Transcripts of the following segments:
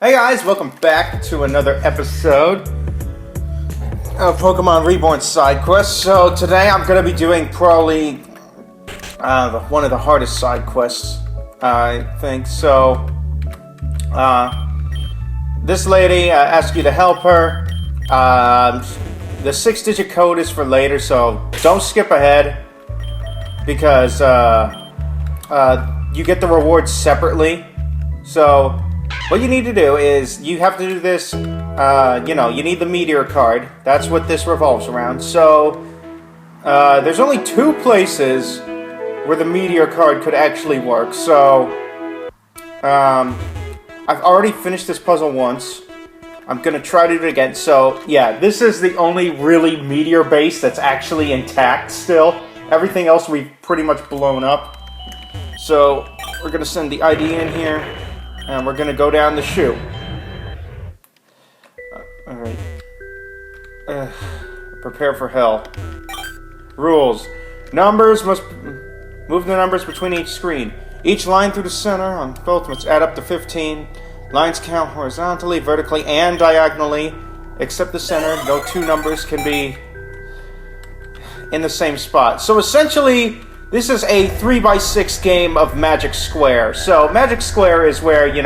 Hey guys, welcome back to another episode of Pokemon Reborn side quests. So today I'm going to be doing probably one of the hardest side quests, I think. So this lady asked you to help her. The 6-digit code is for later, so don't skip ahead because you get the rewards separately. So what you need to do is, you have to do this, you need the meteor card. That's what this revolves around. So, there's only 2 places where the meteor card could actually work. So, I've already finished this puzzle once. I'm going to try to do it again. So, yeah, this is the only really meteor base that's actually intact still. Everything else we've pretty much blown up. So, we're going to send the ID in here. And we're gonna go down the chute. Alright. Prepare for hell. Rules. Numbers must... Move the numbers between each screen. Each line through the center on both must add up to 15. Lines count horizontally, vertically, and diagonally. Except the center. No 2 numbers can be in the same spot. So essentially, this is a 3x6 game of Magic Square. So Magic Square is where, you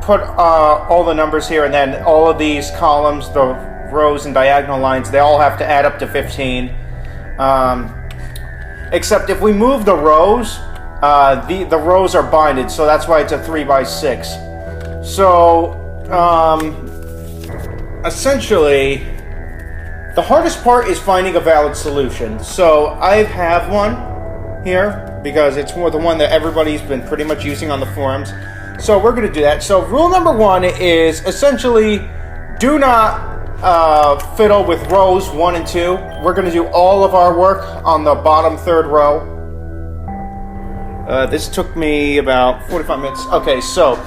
put all the numbers here, and then all of these columns, the rows and diagonal lines, they all have to add up to 15. Except if we move the rows, the rows are binded, so that's why it's a 3x6. So, essentially, the hardest part is finding a valid solution. So I have one here, because it's the one that everybody's been pretty much using on the forums. So we're going to do that. So rule number 1 is essentially, do not fiddle with rows 1 and 2. We're going to do all of our work on the bottom 3rd row. This took me about 45 minutes. Okay, so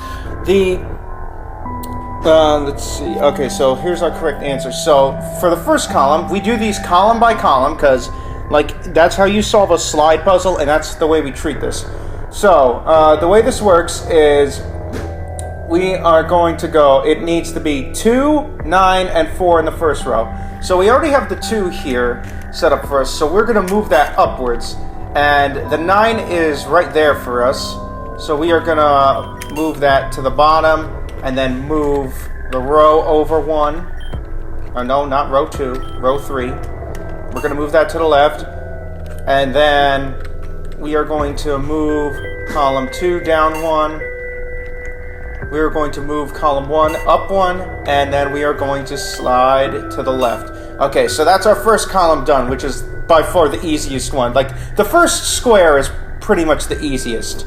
let's see. Okay, so here's our correct answer. So for the first column, we do these column by column, because that's how you solve a slide puzzle, and that's the way we treat this. So, the way this works is we are going to go, it needs to be 2, 9, and 4 in the first row. So we already have the 2 here set up for us, so we're going to move that upwards. And the 9 is right there for us. So we are going to move that to the bottom, and then move the row over 1. Oh, no, not row 2, row 3. We're going to move that to the left, and then we are going to move column 2 down 1. We are going to move column 1 up 1, and then we are going to slide to the left. Okay, so that's our first column done, which is by far the easiest one. The first square is pretty much the easiest.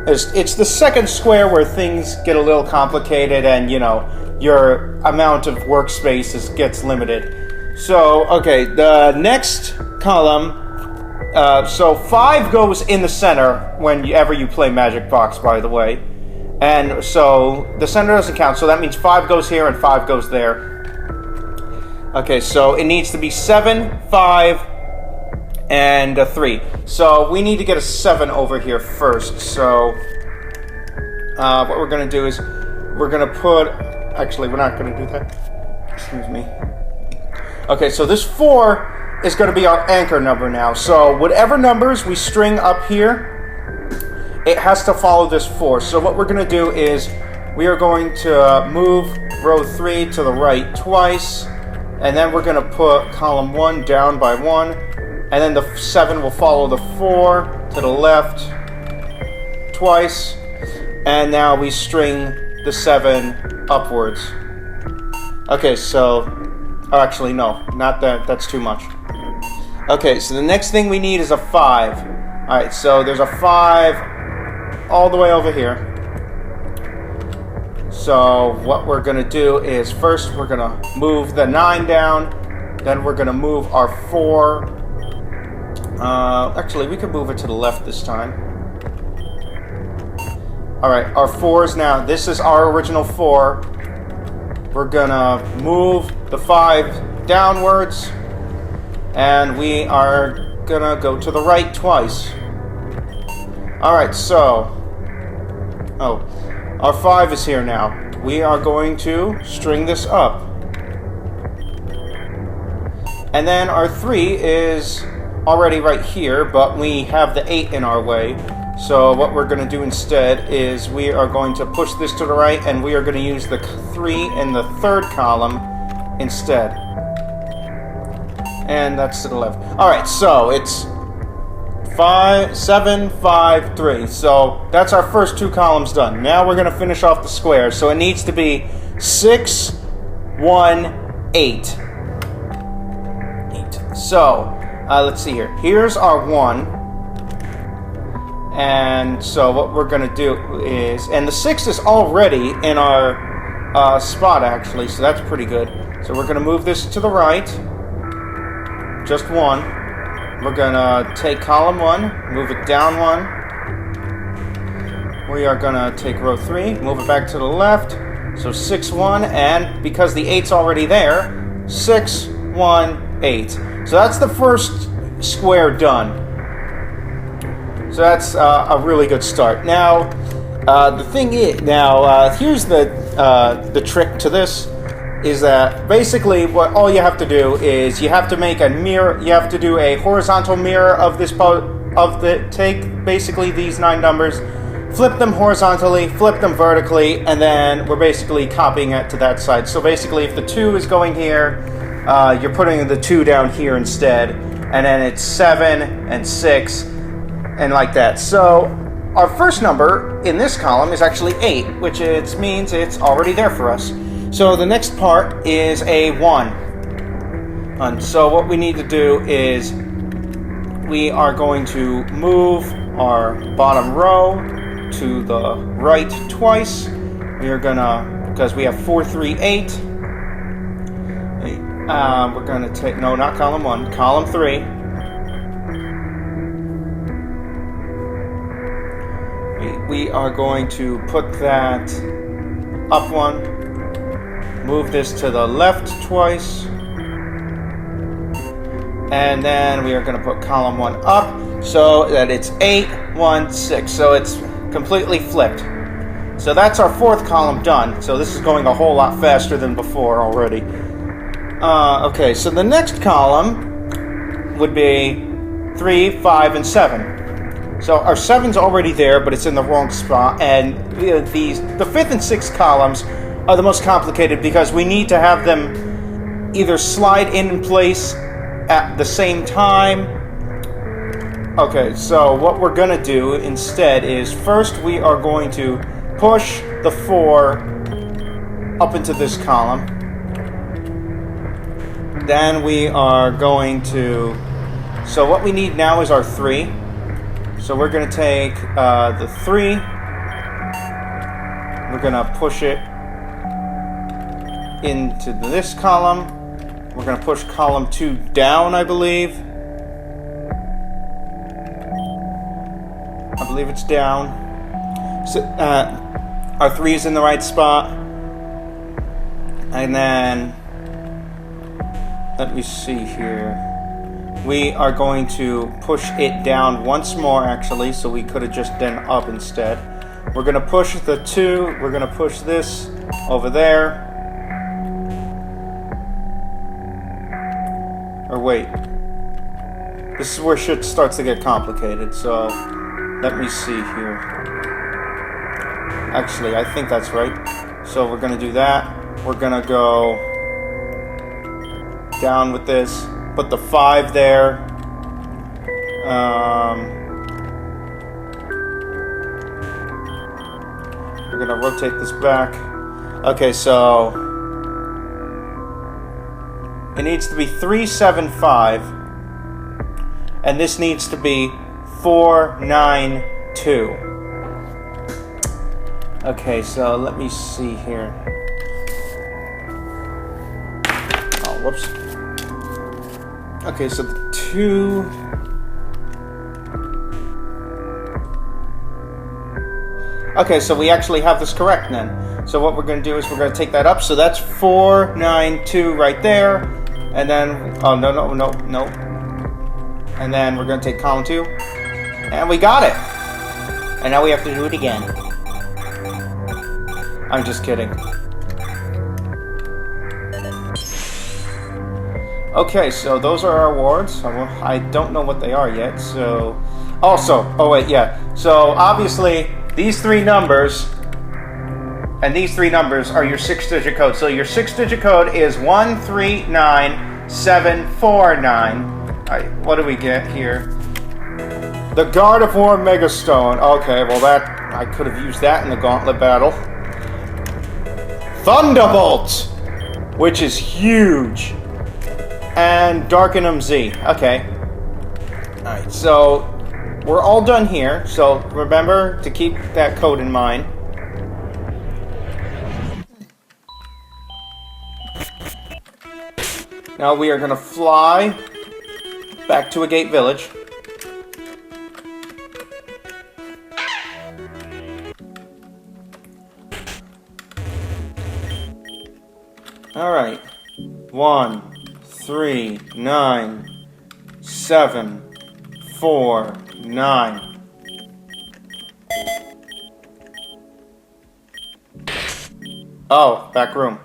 It's the second square where things get a little complicated, and, your amount of workspace gets limited. So, okay, the next column, so 5 goes in the center whenever you play Magic Box, by the way. And so the center doesn't count, so that means 5 goes here and 5 goes there. Okay, so it needs to be 7, 5, and a 3. So we need to get a 7 over here first. So what we're going to do is we're going to put... Actually, we're not going to do that. Excuse me. Okay, so this 4 is going to be our anchor number now. So whatever numbers we string up here, it has to follow this 4. So what we're going to do is we are going to move row 3 to the right twice, and then we're going to put column 1 down by 1, and then the 7 will follow the 4 to the left twice, and now we string the 7 upwards. Okay, so... Oh, actually, no. Not that. That's too much. Okay, so the next thing we need is a 5. Alright, so there's a 5 all the way over here. So what we're going to do is first we're going to move the 9 down. Then we're going to move our 4. Actually, we can move it to the left this time. Alright, our 4s now. This is our original 4. We're gonna move the 5 downwards, and we are gonna go to the right twice. Alright, so... Oh, our 5 is here now. We are going to string this up. And then our 3 is already right here, but we have the 8 in our way. So what we're going to do instead is we are going to push this to the right, and we are going to use the 3 in the third column instead. And that's to the left. Alright, so it's 5, 7, 5, 3. So that's our first 2 columns done. Now we're going to finish off the square. So it needs to be 6, 1, 8. So, let's see here. Here's our 1. And so what we're going to do is... And the 6 is already in our spot, actually. So that's pretty good. So we're going to move this to the right. Just 1. We're going to take column 1. Move it down 1. We are going to take row 3. Move it back to the left. So 6, 1. And because the 8's already there, 6, 1, 8. So that's the first square done. So that's a really good start. Now, the thing is, here's the trick to this, is that basically what all you have to do is you have to make a mirror. You have to do a horizontal mirror of this take basically these 9 numbers, flip them horizontally, flip them vertically, and then we're basically copying it to that side. So basically, if the 2 is going here, you're putting the 2 down here instead, and then it's 7 and 6, and like that. So our first number in this column is actually 8, which means it's already there for us. So the next part is a 1. And so what we need to do is we are going to move our bottom row to the right twice. We are gonna, because we have 4, 3, 8. We're going to take, no, not column 1, column 3. We are going to put that up 1, move this to the left twice, and then we are going to put column 1 up so that it's 8, 1, 6. So it's completely flipped. So that's our 4th column done. So this is going a whole lot faster than before already. Okay, so the next column would be 3, 5, and 7. So our 7's already there, but it's in the wrong spot. And the 5th and 6th columns are the most complicated because we need to have them either slide in place at the same time. Okay, so what we're going to do instead is first we are going to push the 4 up into this column. Then we are going to... So what we need now is our 3. So we're going to take the 3. We're going to push it into this column. We're going to push column 2 down, I believe. I believe it's down. So our 3 is in the right spot. And then... Let me see here. We are going to push it down once more, actually, so we could have just done up instead. We're going to push the 2. We're going to push this over there. Or wait. This is where shit starts to get complicated, so let me see here. Actually, I think that's right. So we're going to do that. We're going to go down with this, put the 5 there. We're gonna rotate this back. Okay, so it needs to be 3, 7, 5, and this needs to be 4, 9, 2. Okay, so let me see here. Oh, whoops. Okay, so the 2... Okay, so we actually have this correct then. So what we're going to do is we're going to take that up. So that's 4, 9, 2 right there. And then... Oh, no. And then we're going to take column 2. And we got it! And now we have to do it again. I'm just kidding. Okay, so those are our awards. I don't know what they are yet, so... Also, oh wait, yeah. So, obviously, these three numbers... And these three numbers are your 6-digit code. So your 6-digit code is 139749. Alright, what do we get here? The Gardevoirite Megastone. Okay, well that... I could have used that in the gauntlet battle. Thunderbolt! Which is huge. And Darkinium-Z. Okay. Alright, so... We're all done here. So remember to keep that code in mind. Now we are going to fly back to Agate Village. Alright. 1, 3, 9, 7, 4, 9. Oh, back room.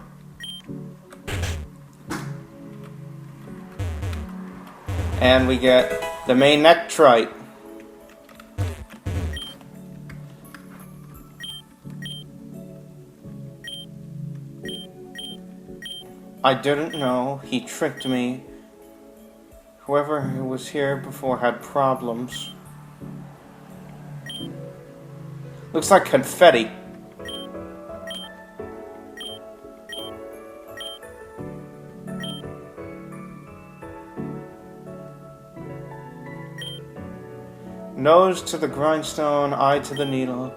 And we get the Manectite. I didn't know. He tricked me. Whoever was here before had problems. Looks like confetti. Nose to the grindstone, eye to the needle.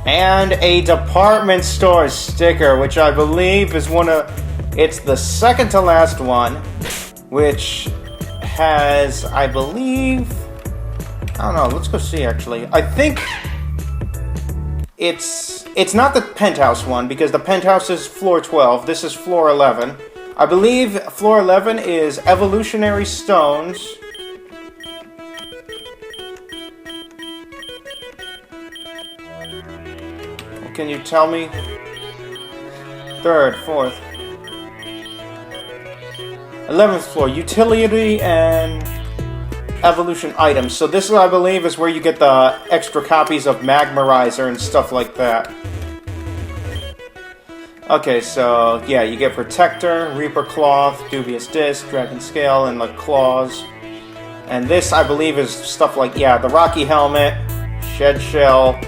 And a department store sticker, which I believe is it's the second to last one, which has, I believe, I don't know, let's go see actually. I think it's not the penthouse one, because the penthouse is floor 12, this is floor 11. I believe floor 11 is evolutionary stones. Can you tell me? Third, fourth. 11th floor, utility and evolution items. So this, I believe, is where you get the extra copies of Magmarizer and stuff like that. Okay, so yeah, you get Protector, Reaper Cloth, Dubious Disc, Dragon Scale, and the Claws. And this, I believe, is stuff like, yeah, the Rocky Helmet, Shed Shell,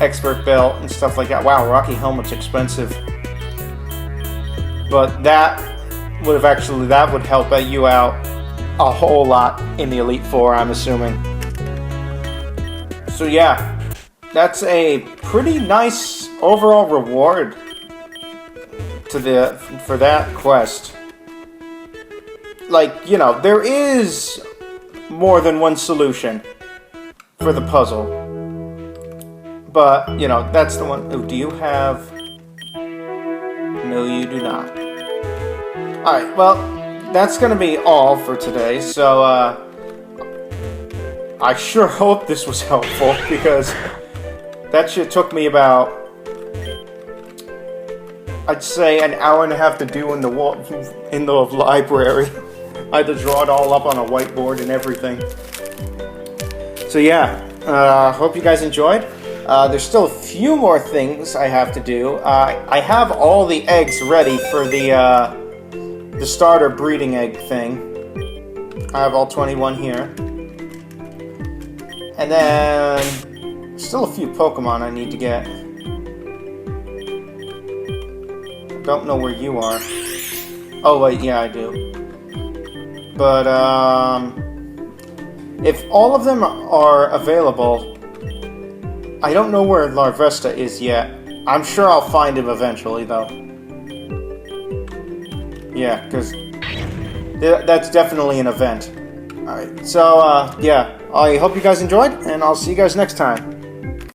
Expert Belt, and stuff like that. Wow, Rocky Helmet's expensive. But that would help you out a whole lot in the Elite Four, I'm assuming. So yeah, that's a pretty nice overall reward for that quest. Like, you know, there is more than one solution for the puzzle. But, you know, that's the one. Oh, do you have... No, you do not. Alright, well, that's gonna be all for today, so, I sure hope this was helpful, because that shit took me about, I'd say, an hour and a half to do in the library. I had to draw it all up on a whiteboard and everything. So yeah, hope you guys enjoyed. There's still a few more things I have to do. I have all the eggs ready for the starter breeding egg thing. I have all 21 here. And then still a few Pokemon I need to get. Don't know where you are. Oh wait, yeah, I do. But if all of them are available, I don't know where Larvesta is yet. I'm sure I'll find him eventually, though. Yeah, because that's definitely an event. Alright, so, yeah, I hope you guys enjoyed, and I'll see you guys next time.